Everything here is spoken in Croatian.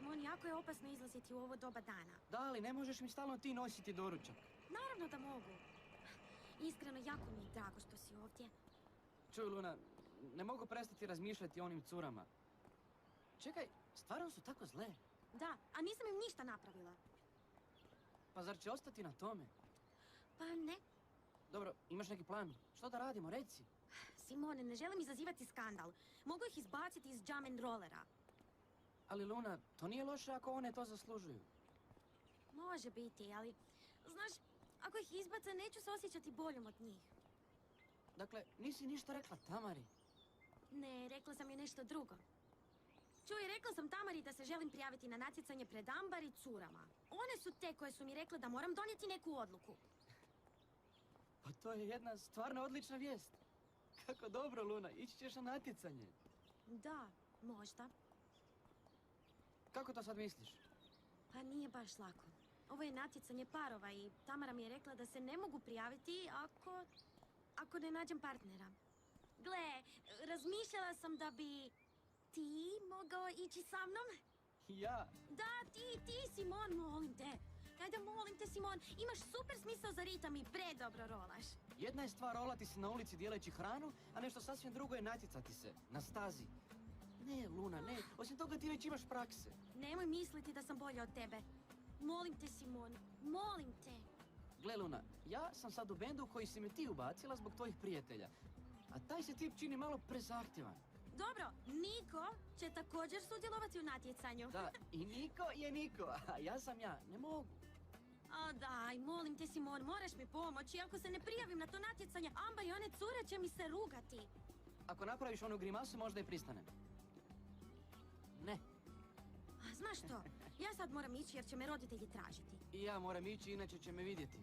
Simon, jako je opasno izlaziti u ovo doba dana. Da, ali ne možeš mi stalno ti nositi doručak. Naravno da mogu. Iskreno, jako mi je drago što si ovdje. Čuj, Luna, ne mogu prestati razmišljati o onim curama. Čekaj, stvarno su tako zle? Da, a nisam im ništa napravila. Pa zar će ostati na tome? Pa ne. Dobro, imaš neki plan? Što da radimo, reci? Simone, ne želim izazivati skandal. Mogu ih izbaciti iz jam and rollera. Ali Luna, to nije loše ako one to zaslužuju. Može biti, ali... Znaš, ako ih izbace, neću se osjećati boljom od njih. Dakle, nisi ništa rekla Tamari? Ne, rekla sam joj nešto drugo. Čuj, rekla sam Tamari da se želim prijaviti na natjecanje pred Ambar i curama. One su te koje su mi rekle da moram donijeti neku odluku. Pa to je jedna stvarno odlična vijest. Kako dobro, Luna, ići ćeš na natjecanje. Da, možda. Kako to sad misliš? Pa nije baš lako. Ovo je natjecanje parova i Tamara mi je rekla da se ne mogu prijaviti ako ne nađem partnera. Gle, razmišljala sam da bi ti mogao ići sa mnom. Ja? Da, ti, Simon, molim te. Ajde, molim te, Simon, imaš super smisao za ritam i predobro rolaš. Jedna je stvar rolati se na ulici dijeleći hranu, a nešto sasvim drugo je natjecati se, na stazi. Ne, Luna, ne. Osim toga ti već imaš prakse. Nemoj misliti da sam bolja od tebe. Molim te, Simon, molim te. Gle, Luna, ja sam sad u bendu koji si me ti ubacila zbog tvojih prijatelja. A taj se tip čini malo prezahtjevan. Dobro, Niko će također sudjelovati u natjecanju. Da, i Niko je Niko, a ja sam ja. Ne mogu. A daj, molim te, Simon, moraš mi pomoći. Ako se ne prijavim na to natjecanje, Ambar i one cure će mi se rugati. Ako napraviš onu grimasu, možda i pristanem. Ne. A znaš što? Ja sad moram ići jer će me roditelji tražiti. I ja moram ići, inače će me vidjeti.